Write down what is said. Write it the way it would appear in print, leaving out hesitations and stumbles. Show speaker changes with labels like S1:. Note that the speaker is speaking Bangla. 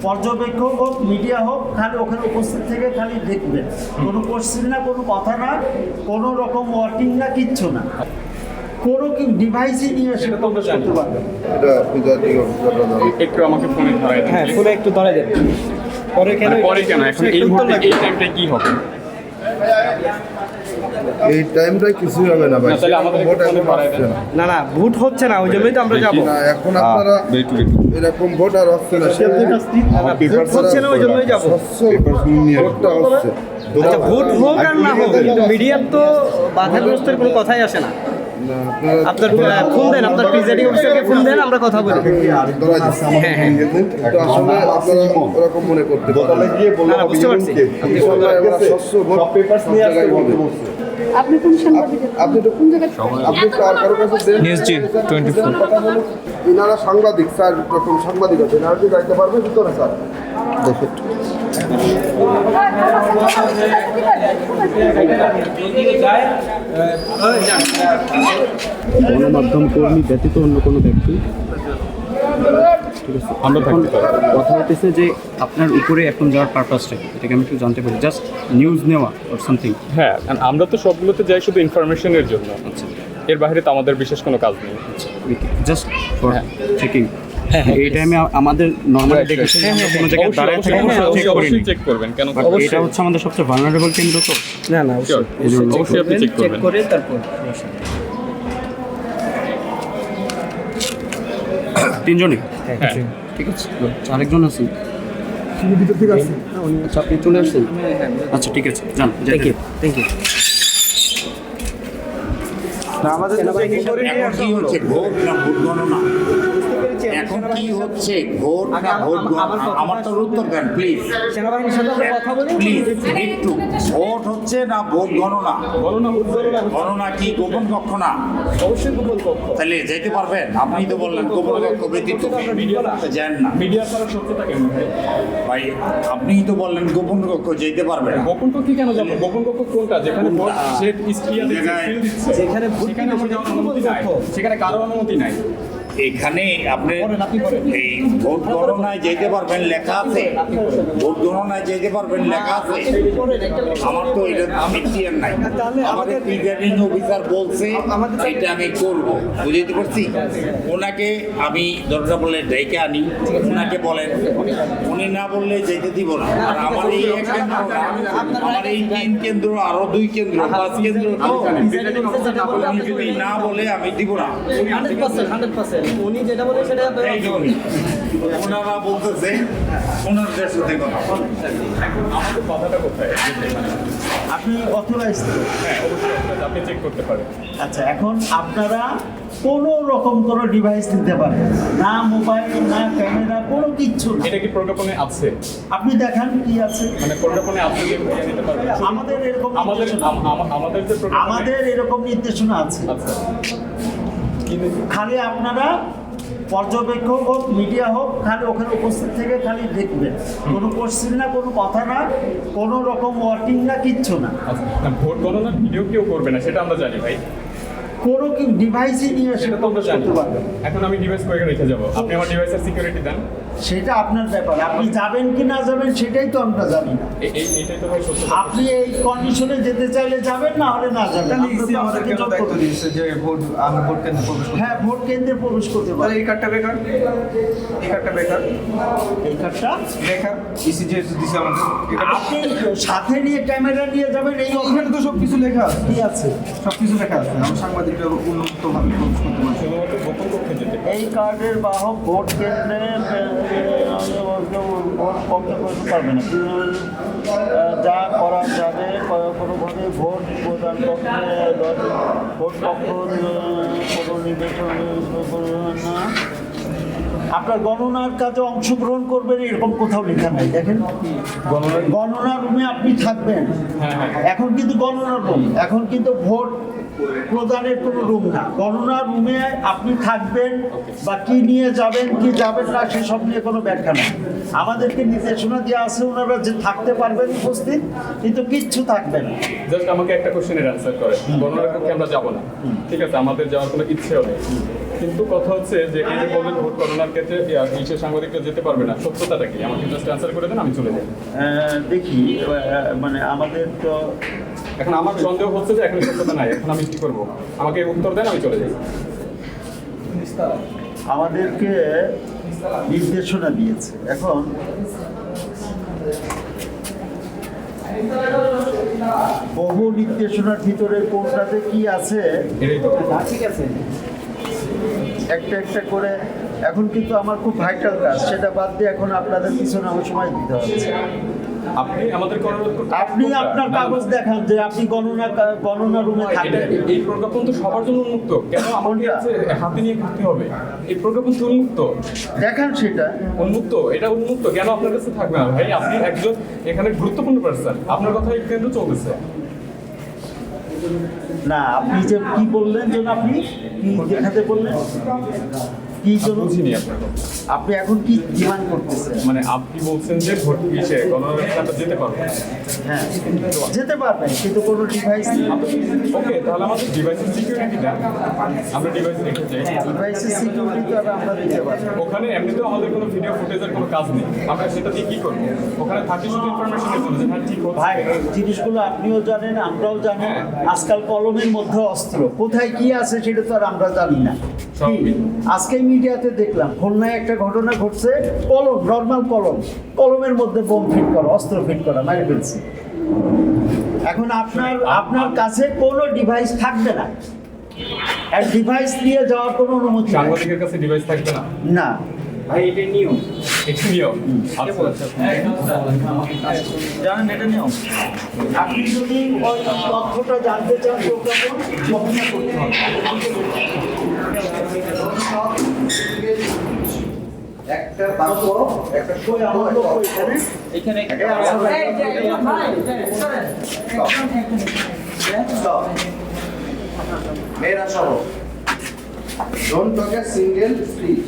S1: পর্যবেক্ষক হোক, মিডিয়া হোক, খালি ওখানে উপস্থিত থেকে খালি দেখবেন। কোনো কোশ্চেন না, কোনো কথা না, কোনো রকম ওয়ার্কিং না, কিচ্ছু না। কোনো কি ডিভাইসই নিয়ে এসে প্রবেশ করতে পারবেন।
S2: একটু আমাকে ফোনে ধরাই দেন।
S3: হ্যাঁ, ফোনে একটু ধরাই দেন। পরে কেন
S2: এখন এই মুহূর্তে এই টাইমটা কি হবে?
S4: এই টাইমটাই কিছুই হবে না ভাই।
S2: না, তাহলে আমাদের
S4: ভোট
S2: একটু
S4: এখন
S2: ফোনে
S4: আসছে না।
S3: না না, ভোট হচ্ছে না, ওই জন্যই তো আমরা যাবো।
S4: না, এখন আপনারা এরকম ভোট আর আসছে না।
S3: ভোট হচ্ছে না, ওই জন্যই যাবো।
S4: ভোটটা আসছে।
S3: আচ্ছা, ভোট হোক আর না হোক, কিন্তু মিডিয়ার তো বাধাগ্রস্তের কোনো কথাই আসে না।
S4: না, আপনারা
S3: আপনার ফোন দেন, আপনার প্রিজাইডিং অফিসারকে ফোন দেন, আমরা কথা বলি।
S4: ধরা যাচ্ছে। তো আসলে আপনারা ওরকম মনে করতে পারেন।
S3: না, না, বুঝতে পারছি।
S5: আপনি কোন সাংবাদিক?
S4: আপনি তো
S5: কোন জায়গায়?
S4: আপনি কার কারো কাছে দেন?
S3: নিউজ জি 24
S4: কথা বলুন। ইনারা সাংবাদিক স্যার, রকম সাংবাদিক আছে, ইনারা কি যাইতে পারবে ভিতরে স্যার? দেখুন
S6: গণমাধ্যম কর্মী ব্যতীত অন্য কোনো ব্যক্তি
S2: আমরা থাকতে পারি।
S6: কথা হতেছে যে আপনার উপরে এখন যাওয়ার পারপাসটা কি, এটাকে আমি একটু জানতে পারি, জাস্ট নিউজ নেওয়া অর সামথিং।
S2: হ্যাঁ, কারণ আমরা তো সবগুলোতে যাই শুধু ইনফরমেশনের জন্য।
S6: আচ্ছা,
S2: এর বাইরে তো আমাদের বিশেষ কোনো কাজ নেই।
S6: জাস্ট ফর
S2: হ্যাঁ।
S6: চেকিং। এই টাইমে আমাদের নর্মালি দেখেছি যে আমরা কোনো জায়গায় দাঁড়ায় থাকি, চেক করি
S2: অবশ্যই চেক করবেন, কেন?
S6: বাট এটা হচ্ছে আমাদের সবচেয়ে ভালনারেবল কেন্দ্র, তো
S3: না না,
S2: অবশ্যই আপনি চেক
S3: চেক
S2: করবেন।
S3: করে তারপর
S6: তিনজনই
S2: হ্যাঁ,
S6: ঠিক আছে। আরেকজন আছেন আচ্ছা, আপনি চলে আসছেন? আচ্ছা, ঠিক আছে, যান।
S3: Thank you, thank you. আমাদের
S7: এখন কি হচ্ছে, ভোট না ভোট গণনা? এখন কি হচ্ছে, ভোট না ভোট গণনা? আমার তো উত্তর দেন প্লিজ,
S3: সেনাবাহিনীর সাথে আমরা কথা বলি।
S7: প্লিজ একটু। ভোট হচ্ছে না ভোট গণনা? গণনা কি গোপন কক্ষ না?
S3: অবশ্যই গোপন কক্ষ।
S7: তাহলে যেতে পারবেন? আপনি তো বললেন গোপন কক্ষ ব্যতীত যান না।
S2: মিডিয়া ছাড়া সত্যতা কেন ভাই?
S7: ভাই আপনিই তো বললেন গোপন কক্ষ যেতে পারবেন।
S2: গোপন কক্ষে কেন যাবো? গোপন কক্ষ কোনটা? যেখানে ভোট সে ইস্টিয়া দিচ্ছে,
S7: জায়গায়-
S2: ফিল দিচ্ছে।
S3: যেখানে ভোট
S2: সেখানে আমার যাওয়ার অনুমতি নাই, সেখানে কারো অনুমতি নাই।
S7: এখানে আপনি এই ভোট গণনায় যেতে পারবেন লেখা আছে? ভোট গণনায় যেতে পারবেন লেখা আছে? আমার তো এটা ইখতিয়ার নাই। আমাদের প্রিজাইডিং অফিসার বলছে এটা আমি করব, বুঝতে পারছি। ওনাকে আমি দরজা বলে ডেকে আনি, ওনাকে বলেন, উনি না বললে যেতে দিব না। আর আমার এই এক কেন্দ্র না, আমার এই 3 কেন্দ্র, আরো 2 কেন্দ্র, 5 কেন্দ্র, তো উনি যদি না বলে আমি দিব না।
S3: 100%, উনি যেটা বলে সেটা
S7: এই জন্য ওনারা বলতেছে ওনাদের সাথে কথা বলুন।
S2: আমাদের কথাটা কোথায়?
S1: আপনি অথরাইজ।
S2: হ্যাঁ, অবশ্যই আপনি চেক করতে পারেন।
S1: আচ্ছা, এখন আপনারা কোনো রকম কোনো ডিভাইস নিতে পারেন না, মোবাইল না, ক্যামেরা, কোনো কিচ্ছু না।
S2: এটা কি প্রজ্ঞাপনে আছে?
S1: আপনি দেখান কি আছে।
S2: মানে প্রজ্ঞাপনে আছে যে মিডিয়া নিতে পারবে?
S1: আমাদের এরকম
S2: আমাদের
S1: নির্দেশনা-
S2: আমাদের যে প্রজ্ঞাপনে-
S1: আমাদের এরকম নির্দেশনা আছে।
S2: আচ্ছা, কিন্তু
S1: খালি আপনারা পর্যবেক্ষক হোক, মিডিয়া হোক, খালি ওখানে উপস্থিত থেকে খালি দেখবেন। কোনো কোশ্চেন না, কোনো কথা না, কোনো রকম ওয়ার্কিং না, কিচ্ছু না।
S2: আচ্ছা, না, ভোট গণনার ভিডিও কেউ করবে না, সেটা আমরা জানি ভাই।
S1: কোনো কি ডিভাইসই নিয়ে এসে
S2: সেটা তো আমরা
S1: প্রবেশ
S2: জানি।
S1: করতে পারবেন।
S2: এখন আমি ডিভাইস করে রেখে যাবো, আপনি আমার ডিভাইসের সিকিউরিটি দেন।
S1: সেটা আপনার ব্যাপার। আপনি যাবেন কি না যাবেন সেটাই তো আমরা জানি না।
S2: এইটাই তো ভাই সত্য।
S1: আপনি এই কন্ডিশনে যেতে চাইলে যাবেন, না হলে না যাবেন। আমরা তো আপনাকে জব করে দিই।
S3: যে ভোট আমি ভোট কেন্দ্রে প্রবেশ করব।
S1: হ্যাঁ, ভোট কেন্দ্রে প্রবেশ করতে পারেন।
S3: এই কার্ডটা বেকার, এই কার্ডটা বেকার,
S1: এই কার্ডটা
S3: বেকার। ইসিজি দিছে আমাদের।
S1: আপনি সাথে নিয়ে ক্যামেরা নিয়ে যাবেন। এই
S3: ওখানে তো সব কিছু লেখা আছে,
S1: কি আছে?
S3: সব কিছু লেখা আছে। আমরা সাংবাদিকরা উন্মুক্তভাবে প্রবেশ করতে পারি।
S2: শুধুমাত্র গোপন কক্ষে যেতে
S1: এই কার্ডের বাহক ভোট কেন্দ্রে ভোট কক্ষে করতে পারবে না। যা করা যাবে কোনোভাবে ভোট প্রদান কক্ষে ভোট কক্ষ কোনো নির্দেশনা না। আপনার গণনার কাজে অংশগ্রহণ করবেন এরকম কোথাও লেখা নাই। দেখেন, গণনা রুমে আপনি থাকবেন। এখন কিন্তু গণনা রুম, এখন কিন্তু ভোট প্রদানের কোনো রুম না। গণনা রুমে আপনি থাকবেন বা কি নিয়ে যাবেন কি যাবেন না সেসব নিয়ে কোনো ব্যাখ্যা নেই। আমাদেরকে নির্দেশনা দেওয়া আছে ওনারা যে থাকতে পারবেন উপস্থিত, কিন্তু কিচ্ছু থাকবে না।
S2: জাস্ট আমাকে একটা কোশ্চেনের অ্যান্সার করে, গণনার পক্ষে আমরা যাবো না, ঠিক আছে, আমাদের যাওয়ার কোনো ইচ্ছেও নেই, কিন্তু কথা হচ্ছে যে এই যে বললেন ভোট গণনার ক্ষেত্রে ইসে সাংবাদিকরা যেতে পারবে না, সত্যতাটা কি আমাকে জাস্ট অ্যান্সার করে দেন, আমি চলে যাই।
S1: দেখি মানে আমাদের তো
S2: এখন আমার সন্দেহ হচ্ছে যে এখন সত্যতা নাই, এখন আমি কি করবো, আমাকে উত্তর দেন, আমি চলে যাই।
S1: আমাদেরকে নির্দেশনা দিয়েছে। এখন বহু নির্দেশনার ভিতরে কোনটাতে কি আছে
S2: এটাই তো
S1: ঠিক আছে, একটা একটা করে। এখন কিন্তু আমার খুব ভাইটাল কাজ, সেটা বাদ দিয়ে এখন আপনাদের পিছনে আমার সময় দিতে হচ্ছে।
S2: আপনি আমাদের অনুরোধ করতে,
S1: আপনি আপনার কাগজ দেখান যে আপনি গণনা রুমে থাকবেন।
S2: এই প্রজ্ঞাপন তো সবার জন্য উন্মুক্ত, কেন আমাকে হাতে নিয়ে ঘুরতে হবে? এই প্রজ্ঞাপন তো উন্মুক্ত,
S1: দেখান সেটা।
S2: উন্মুক্ত, এটা উন্মুক্ত, কেন আপনার কাছে থাকবে না? ভাই আপনি একজন এখানে গুরুত্বপূর্ণ পার্সন, আপনার কথা কেন্দ্র চলতেছে।
S1: না, আপনি যে কি বললেন যেন আপনি কি দেখাতে বললেন, কি জন্য
S2: বুঝিনি আপনার কথা।
S1: আপনি এখন কি ডিমান্ড করতেছেন?
S2: মানে আপনি বলছেন যে ভোট ইসে গণনার আমরা যেতে পারবো না।
S1: হ্যাঁ, যেতে পারবেন, কিন্তু কোনো ডিভাইস
S2: ওকে, তাহলে আমাদের ডিভাইসের সিকিউরিটিটা আমরা ডিভাইস রেখে যাই।
S1: ডিভাইসের সিকিউরিটি তো আমরা দিতে পারবো।
S2: ওখানে এমনিতেও আমাদের কোনো ভিডিও ফুটেজের কোনো কাজ নেই, আমরা সেটা দিয়ে কি করবো? ওখানে থাকি শুধু ইনফরমেশনের জন্য যে হ্যাঁ ঠিক হচ্ছে।
S1: ভাই, এই জিনিসগুলো আপনিও জানেন, আমরাও জানি। আজকাল কলমের মধ্যে অস্ত্র, কোথায় কি আছে সেটা তো আর আমরা জানি না। কি? আজকে মিডিয়াতে দেখলাম খুলনায় একটা ঘটনা ঘটছে, কলম, নর্মাল কলম, কলমের মধ্যে বোম ফিট করা, অস্ত্র ফিট করা, মারি ফেলছে। এখন আপনার কাছে কোনো ডিভাইস থাকবে না, আর ডিভাইস নিয়ে যাওয়ার কোনো অনুমতি নেই।
S2: সাংবাদিকের কাছে ডিভাইস থাকবে না?
S1: না
S3: ভাই এটা নিয়ম।
S2: একটু নিয়ম। আচ্ছা আচ্ছা,
S1: জানেন এটা নিয়ম। আপনি যদি ওই তথ্যটা জানতে চান প্রজ্ঞাপন গণনা করতে হবে।
S4: একটা বাক্য, একটা
S1: কই আমার লোক এখানে
S4: মেয়েরা সহ don't talk a single speech